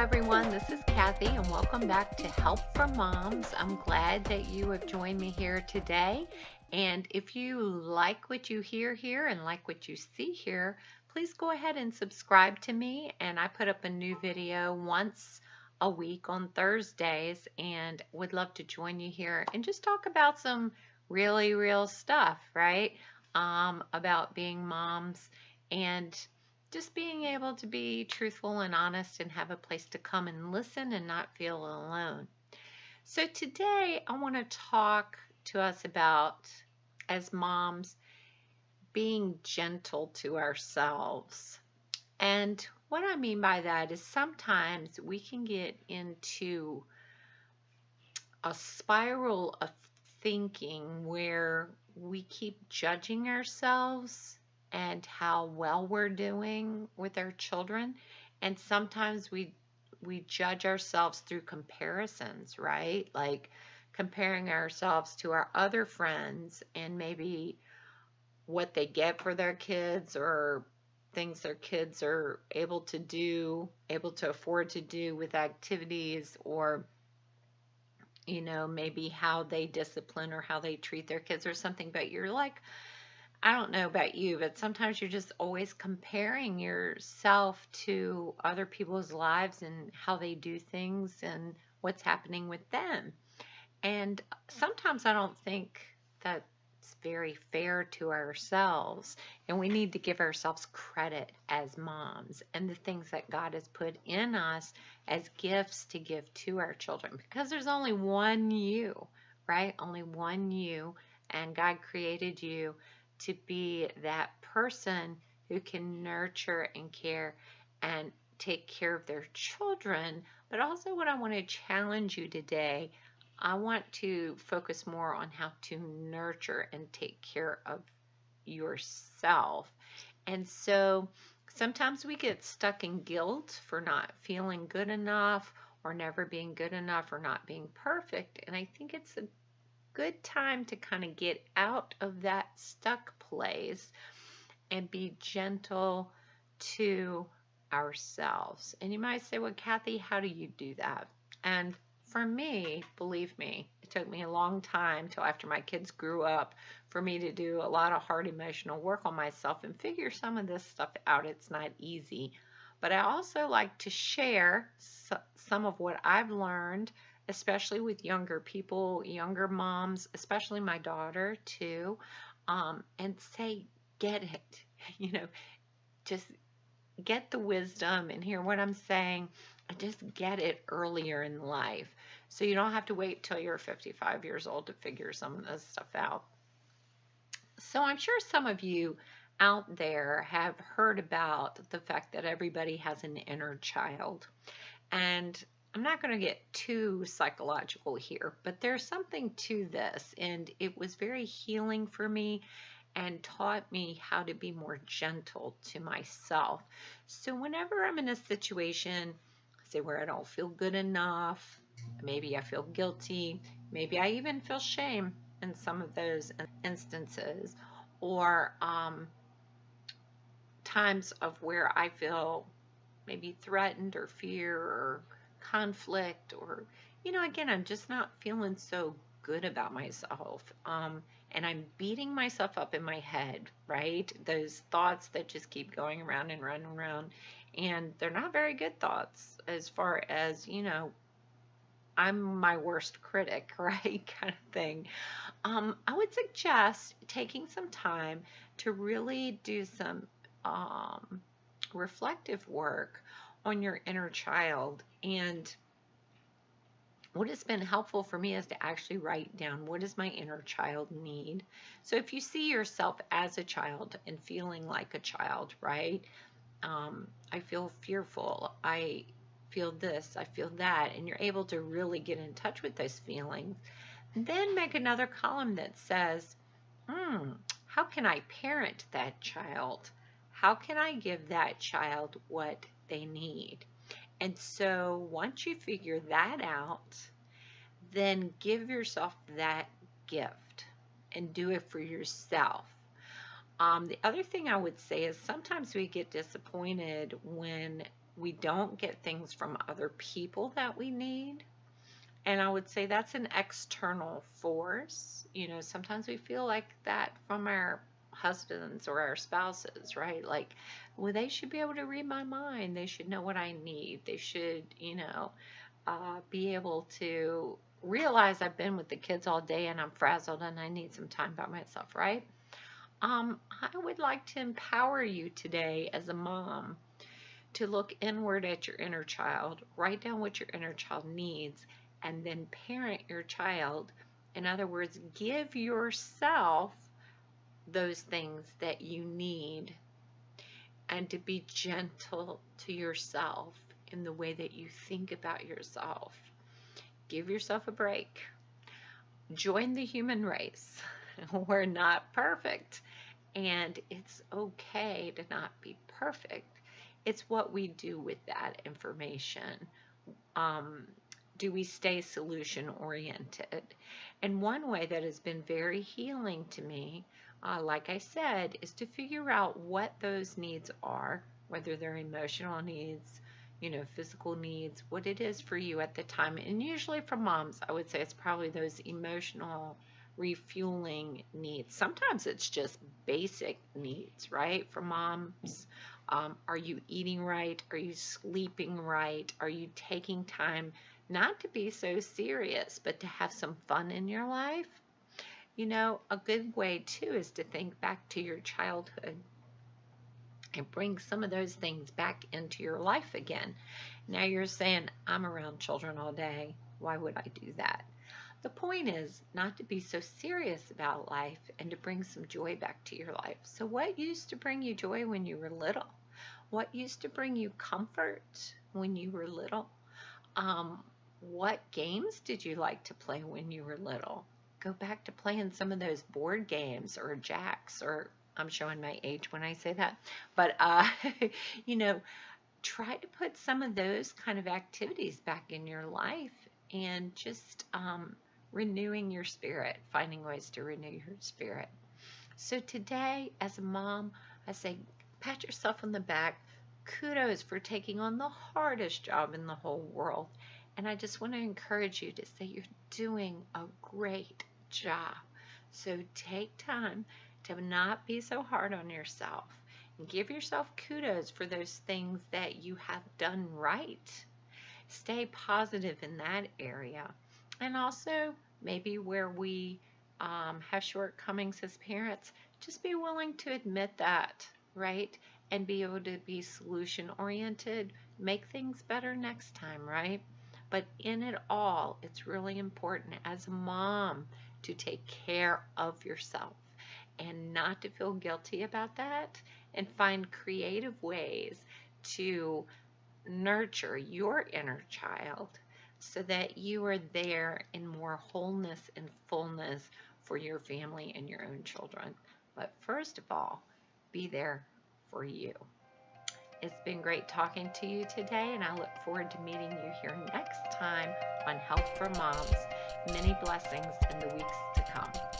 everyone, this is Kathy and welcome back to Help from Moms. I'm glad that you have joined me here today. And if you like what you hear here and like what you see here, please go ahead and subscribe to me. And I put up a new video once a week on Thursdays and would love to join you here and just talk about some really real stuff, right? About being moms and just being able to be truthful and honest and have a place to come and listen and not feel alone. So today I want to talk to us about, as moms, being gentle to ourselves. And what I mean by that is sometimes we can get into a spiral of thinking where we keep judging ourselves and how well we're doing with our children. And sometimes we judge ourselves through comparisons, right? Like comparing ourselves to our other friends and maybe what they get for their kids or things their kids are able to do, able to afford to do with activities, or maybe how they discipline or how they treat their kids or something. But you're like, I don't know about you, but sometimes you're just always comparing yourself to other people's lives and how they do things and what's happening with them. And sometimes I don't think that's very fair to ourselves. And we need to give ourselves credit as moms and the things that God has put in us as gifts to give to our children. Because there's only one you, right? Only one you. And God created you to be that person who can nurture and care and take care of their children. But also, what I want to challenge you today, I want to focus more on how to nurture and take care of yourself. And so sometimes we get stuck in guilt for not feeling good enough or never being good enough or not being perfect. And I think it's a good time to kind of get out of that stuck place and be gentle to ourselves. And you might say, well, Kathy, how do you do that? And for me, believe me, it took me a long time till after my kids grew up for me to do a lot of hard emotional work on myself and figure some of this stuff out. It's not easy. But I also like to share some of what I've learned, especially with younger people, younger moms, especially my daughter too, and say, get it, just get the wisdom and hear what I'm saying and just get it earlier in life. So you don't have to wait till you're 55 years old to figure some of this stuff out. So I'm sure some of you out there have heard about the fact that everybody has an inner child. And I'm not going to get too psychological here, but there's something to this. And it was very healing for me and taught me how to be more gentle to myself. So whenever I'm in a situation, say where I don't feel good enough, maybe I feel guilty, maybe I even feel shame in some of those instances, or times of where I feel maybe threatened or fear or conflict, or again, I'm just not feeling so good about myself, and I'm beating myself up in my head, right? Those thoughts that just keep going around and around and around, and they're not very good thoughts, as far as I'm my worst critic, right? Kind of thing. I would suggest taking some time to really do some reflective work on your inner child. And what has been helpful for me is to actually write down, what does my inner child need? So if you see yourself as a child and feeling like a child, right? I feel fearful, I feel this, I feel that, and you're able to really get in touch with those feelings. Then make another column that says, how can I parent that child? How can I give that child what they need? And so once you figure that out, then give yourself that gift and do it for yourself. The other thing I would say is sometimes we get disappointed when We don't get things from other people that we need. And I would say that's an external force. You know, sometimes we feel like that from our husbands or our spouses, right? Like, well, they should be able to read my mind. They should know what I need. They should, be able to realize I've been with the kids all day and I'm frazzled and I need some time by myself, right? I would like to empower you today as a mom to look inward at your inner child, write down what your inner child needs, and then parent your child. In other words, give yourself those things that you need, and to be gentle to yourself in the way that you think about yourself. Give yourself a break. Join the human race. We're not perfect, and it's okay to not be perfect. It's what we do with that information. Do we stay solution oriented? And one way that has been very healing to me, like I said, is to figure out what those needs are, whether they're emotional needs, physical needs, what it is for you at the time. And usually for moms, I would say it's probably those emotional refueling needs. Sometimes it's just basic needs, right? For moms, are you eating right? Are you sleeping right? Are you taking time not to be so serious, but to have some fun in your life? A good way too is to think back to your childhood and bring some of those things back into your life again. Now you're saying, I'm around children all day. Why would I do that? The point is not to be so serious about life and to bring some joy back to your life. So what used to bring you joy when you were little? What used to bring you comfort when you were little? What games did you like to play when you were little? Go back to playing some of those board games or jacks, or I'm showing my age when I say that. But, try to put some of those kind of activities back in your life, and just renewing your spirit, finding ways to renew your spirit. So today, as a mom, I say, pat yourself on the back. Kudos for taking on the hardest job in the whole world. And I just want to encourage you to say you're doing a great job. So take time to not be so hard on yourself, and give yourself kudos for those things that you have done right. Stay positive in that area. And also, maybe where we have shortcomings as parents, just be willing to admit that, right? And be able to be solution oriented, make things better next time, right? But in it all, it's really important as a mom to take care of yourself and not to feel guilty about that, and find creative ways to nurture your inner child so that you are there in more wholeness and fullness for your family and your own children. But first of all, be there for you. It's been great talking to you today, and I look forward to meeting you here next time on Health for Moms. Many blessings in the weeks to come.